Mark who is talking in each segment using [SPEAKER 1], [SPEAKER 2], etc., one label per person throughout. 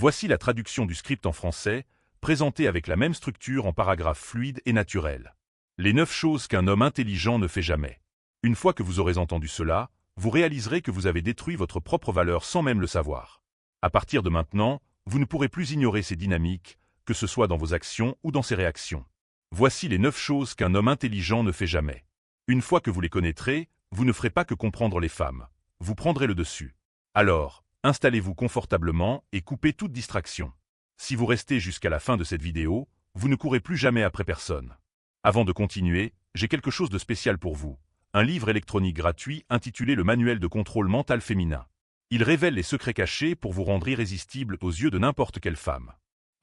[SPEAKER 1] Voici la traduction du script en français, présentée avec la même structure en paragraphes fluides et naturels. Les 9 choses qu'un homme intelligent ne fait jamais. Une fois que vous aurez entendu cela, vous réaliserez que vous avez détruit votre propre valeur sans même le savoir. À partir de maintenant, vous ne pourrez plus ignorer ces dynamiques, que ce soit dans vos actions ou dans ses réactions. Voici les 9 choses qu'un homme intelligent ne fait jamais. Une fois que vous les connaîtrez, vous ne ferez pas que comprendre les femmes. Vous prendrez le dessus. Alors, installez-vous confortablement et coupez toute distraction. Si vous restez jusqu'à la fin de cette vidéo, vous ne courrez plus jamais après personne. Avant de continuer, j'ai quelque chose de spécial pour vous. Un livre électronique gratuit intitulé Le Manuel de contrôle mental féminin. Il révèle les secrets cachés pour vous rendre irrésistible aux yeux de n'importe quelle femme.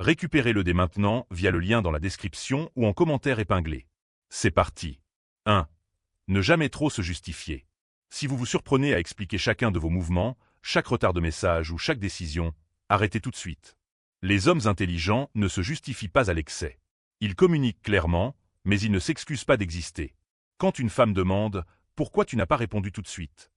[SPEAKER 1] Récupérez-le dès maintenant via le lien dans la description ou en commentaire épinglé. C'est parti. 1. Ne jamais trop se justifier. Si vous vous surprenez à expliquer chacun de vos mouvements, chaque retard de message ou chaque décision, arrêtez tout de suite. Les hommes intelligents ne se justifient pas à l'excès. Ils communiquent clairement, mais ils ne s'excusent pas d'exister. Quand une femme demande « Pourquoi tu n'as pas répondu tout de suite ?»,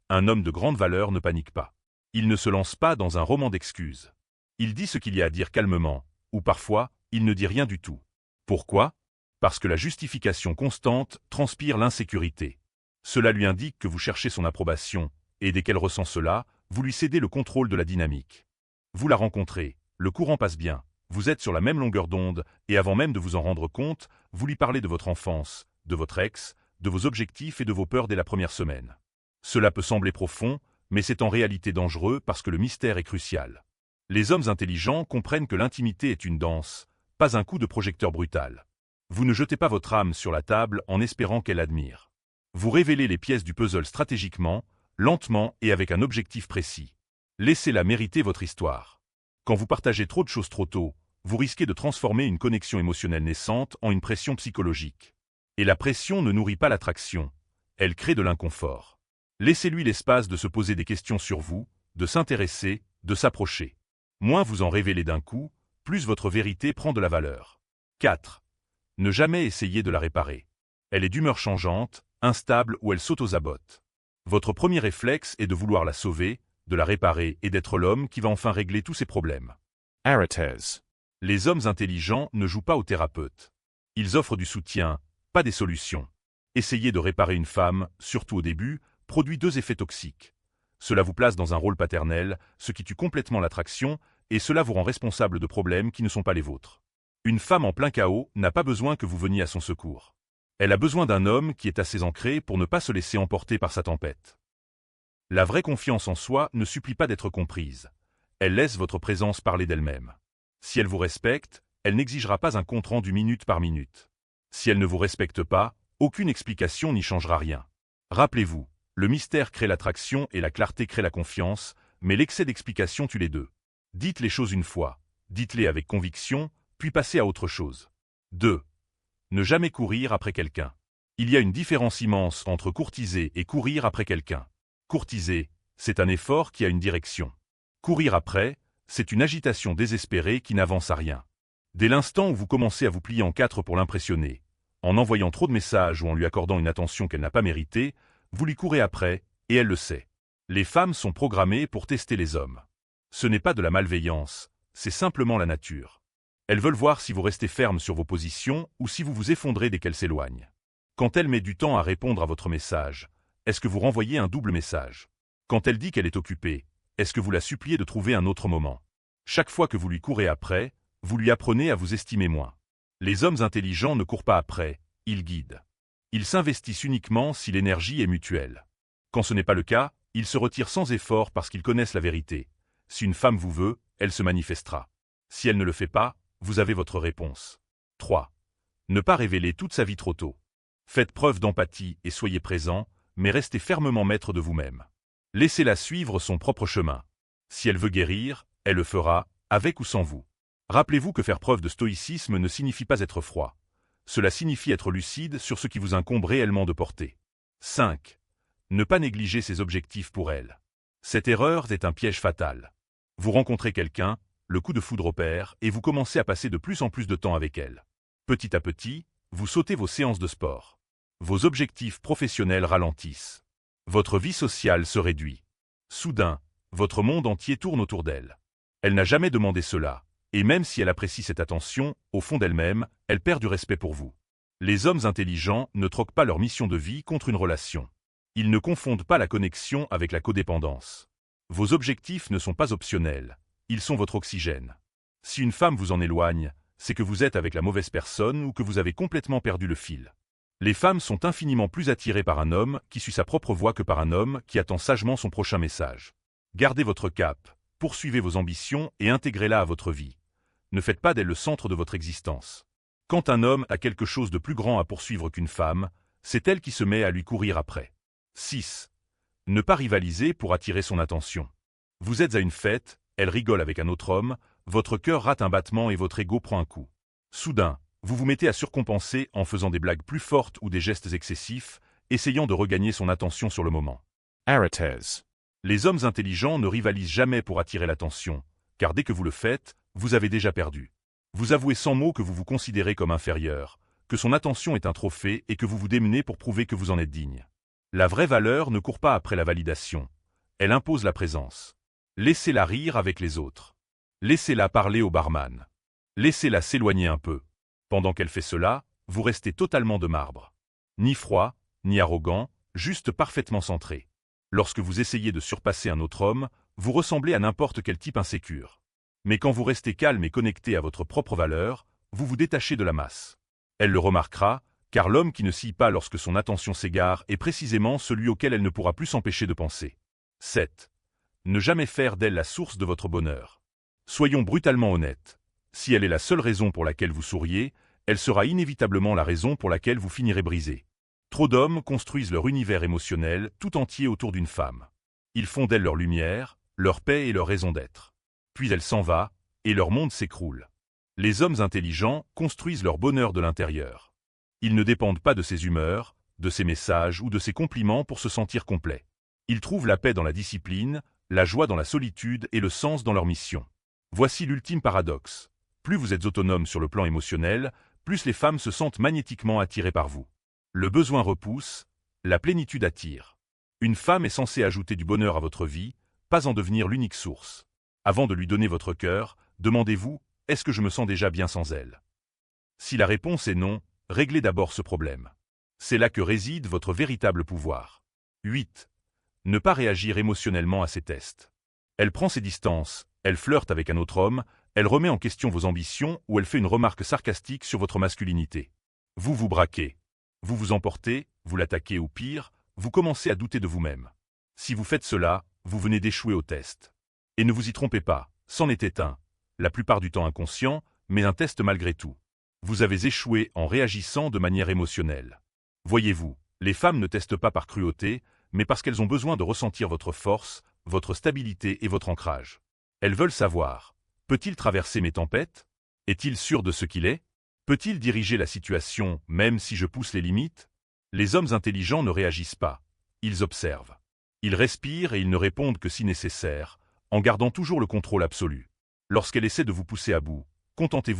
[SPEAKER 1] un homme de grande valeur ne panique pas. Il ne se lance pas dans un roman d'excuses. Il dit ce qu'il y a à dire calmement, ou parfois, il ne dit rien du tout. Pourquoi ? Parce que la justification constante transpire l'insécurité. Cela lui indique que vous cherchez son approbation, et dès qu'elle ressent cela, vous lui cédez le contrôle de la dynamique. Vous la rencontrez, le courant passe bien, vous êtes sur la même longueur d'onde, et avant même de vous en rendre compte, vous lui parlez de votre enfance, de votre ex, de vos objectifs et de vos peurs dès la première semaine. Cela peut sembler profond, mais c'est en réalité dangereux parce que le mystère est crucial. Les hommes intelligents comprennent que l'intimité est une danse, pas un coup de projecteur brutal. Vous ne jetez pas votre âme sur la table en espérant qu'elle admire. Vous révélez les pièces du puzzle stratégiquement, lentement et avec un objectif précis. Laissez-la mériter votre histoire. Quand vous partagez trop de choses trop tôt, vous risquez de transformer une connexion émotionnelle naissante en une pression psychologique. Et la pression ne nourrit pas l'attraction, elle crée de l'inconfort. Laissez-lui l'espace de se poser des questions sur vous, de s'intéresser, de s'approcher. Moins vous en révélez d'un coup, plus votre vérité prend de la valeur. 4. Ne jamais essayer de la réparer. Elle est d'humeur changeante, instable ou elle saute aux abottes. Votre premier réflexe est de vouloir la sauver, de la réparer et d'être l'homme qui va enfin régler tous ses problèmes.
[SPEAKER 2] Arates.
[SPEAKER 1] Les hommes intelligents ne jouent pas au thérapeute. Ils offrent du soutien, pas des solutions. Essayer de réparer une femme, surtout au début, produit 2 effets toxiques. Cela vous place dans un rôle paternel, ce qui tue complètement l'attraction, et cela vous rend responsable de problèmes qui ne sont pas les vôtres. Une femme en plein chaos n'a pas besoin que vous veniez à son secours. Elle a besoin d'un homme qui est assez ancré pour ne pas se laisser emporter par sa tempête. La vraie confiance en soi ne supplie pas d'être comprise. Elle laisse votre présence parler d'elle-même. Si elle vous respecte, elle n'exigera pas un compte-rendu minute par minute. Si elle ne vous respecte pas, aucune explication n'y changera rien. Rappelez-vous, le mystère crée l'attraction et la clarté crée la confiance, mais l'excès d'explication tue les deux. Dites les choses une fois, dites-les avec conviction, puis passez à autre chose. 2. Ne jamais courir après quelqu'un. Il y a une différence immense entre courtiser et courir après quelqu'un. Courtiser, c'est un effort qui a une direction. Courir après, c'est une agitation désespérée qui n'avance à rien. Dès l'instant où vous commencez à vous plier en 4 pour l'impressionner, en envoyant trop de messages ou en lui accordant une attention qu'elle n'a pas méritée, vous lui courez après, et elle le sait. Les femmes sont programmées pour tester les hommes. Ce n'est pas de la malveillance, c'est simplement la nature. Elles veulent voir si vous restez ferme sur vos positions ou si vous vous effondrez dès qu'elle s'éloigne. Quand elle met du temps à répondre à votre message, est-ce que vous renvoyez un double message? Quand elle dit qu'elle est occupée, est-ce que vous la suppliez de trouver un autre moment? Chaque fois que vous lui courez après, vous lui apprenez à vous estimer moins. Les hommes intelligents ne courent pas après, ils guident. Ils s'investissent uniquement si l'énergie est mutuelle. Quand ce n'est pas le cas, ils se retirent sans effort parce qu'ils connaissent la vérité. Si une femme vous veut, elle se manifestera. Si elle ne le fait pas, vous avez votre réponse. 3. Ne pas révéler toute sa vie trop tôt. Faites preuve d'empathie et soyez présent, mais restez fermement maître de vous-même. Laissez-la suivre son propre chemin. Si elle veut guérir, elle le fera, avec ou sans vous. Rappelez-vous que faire preuve de stoïcisme ne signifie pas être froid. Cela signifie être lucide sur ce qui vous incombe réellement de porter. 5. Ne pas négliger ses objectifs pour elle. Cette erreur est un piège fatal. Vous rencontrez quelqu'un, le coup de foudre opère et vous commencez à passer de plus en plus de temps avec elle. Petit à petit, vous sautez vos séances de sport. Vos objectifs professionnels ralentissent. Votre vie sociale se réduit. Soudain, votre monde entier tourne autour d'elle. Elle n'a jamais demandé cela, et même si elle apprécie cette attention, au fond d'elle-même, elle perd du respect pour vous. Les hommes intelligents ne troquent pas leur mission de vie contre une relation. Ils ne confondent pas la connexion avec la codépendance. Vos objectifs ne sont pas optionnels, ils sont votre oxygène. Si une femme vous en éloigne, c'est que vous êtes avec la mauvaise personne ou que vous avez complètement perdu le fil. Les femmes sont infiniment plus attirées par un homme qui suit sa propre voie que par un homme qui attend sagement son prochain message. Gardez votre cap, poursuivez vos ambitions et intégrez-la à votre vie. Ne faites pas d'elle le centre de votre existence. Quand un homme a quelque chose de plus grand à poursuivre qu'une femme, c'est elle qui se met à lui courir après. 6. Ne pas rivaliser pour attirer son attention. Vous êtes à une fête, elle rigole avec un autre homme, votre cœur rate un battement et votre ego prend un coup. Soudain, vous vous mettez à surcompenser en faisant des blagues plus fortes ou des gestes excessifs, essayant de regagner son attention sur le moment.
[SPEAKER 2] Arites.
[SPEAKER 1] Les hommes intelligents ne rivalisent jamais pour attirer l'attention, car dès que vous le faites, vous avez déjà perdu. Vous avouez sans mots que vous vous considérez comme inférieur, que son attention est un trophée et que vous vous démenez pour prouver que vous en êtes digne. La vraie valeur ne court pas après la validation. Elle impose la présence. Laissez-la rire avec les autres. Laissez-la parler au barman. Laissez-la s'éloigner un peu. Pendant qu'elle fait cela, vous restez totalement de marbre. Ni froid, ni arrogant, juste parfaitement centré. Lorsque vous essayez de surpasser un autre homme, vous ressemblez à n'importe quel type insécure. Mais quand vous restez calme et connecté à votre propre valeur, vous vous détachez de la masse. Elle le remarquera, car l'homme qui ne scie pas lorsque son attention s'égare est précisément celui auquel elle ne pourra plus s'empêcher de penser. 7. Ne jamais faire d'elle la source de votre bonheur. Soyons brutalement honnêtes. Si elle est la seule raison pour laquelle vous souriez, elle sera inévitablement la raison pour laquelle vous finirez brisé. Trop d'hommes construisent leur univers émotionnel tout entier autour d'une femme. Ils font d'elle leur lumière, leur paix et leur raison d'être. Puis elle s'en va, et leur monde s'écroule. Les hommes intelligents construisent leur bonheur de l'intérieur. Ils ne dépendent pas de ses humeurs, de ses messages ou de ses compliments pour se sentir complets. Ils trouvent la paix dans la discipline, la joie dans la solitude et le sens dans leur mission. Voici l'ultime paradoxe. Plus vous êtes autonome sur le plan émotionnel, plus les femmes se sentent magnétiquement attirées par vous. Le besoin repousse, la plénitude attire. Une femme est censée ajouter du bonheur à votre vie, pas en devenir l'unique source. Avant de lui donner votre cœur, demandez-vous, est-ce que je me sens déjà bien sans elle? Si la réponse est non, réglez d'abord ce problème. C'est là que réside votre véritable pouvoir. 8. Ne pas réagir émotionnellement à ces tests. Elle prend ses distances, elle flirte avec un autre homme, elle remet en question vos ambitions ou elle fait une remarque sarcastique sur votre masculinité. Vous vous braquez. Vous vous emportez, vous l'attaquez ou pire, vous commencez à douter de vous-même. Si vous faites cela, vous venez d'échouer au test. Et ne vous y trompez pas, c'en était un, la plupart du temps inconscient, mais un test malgré tout. Vous avez échoué en réagissant de manière émotionnelle. Voyez-vous, les femmes ne testent pas par cruauté, mais parce qu'elles ont besoin de ressentir votre force, votre stabilité et votre ancrage. Elles veulent savoir, peut-il traverser mes tempêtes? Est-il sûr de ce qu'il est? Peut-il diriger la situation même si je pousse les limites? Les hommes intelligents ne réagissent pas, ils observent. Ils respirent et ils ne répondent que si nécessaire, en gardant toujours le contrôle absolu. Lorsqu'elle essaie de vous pousser à bout, contentez-vous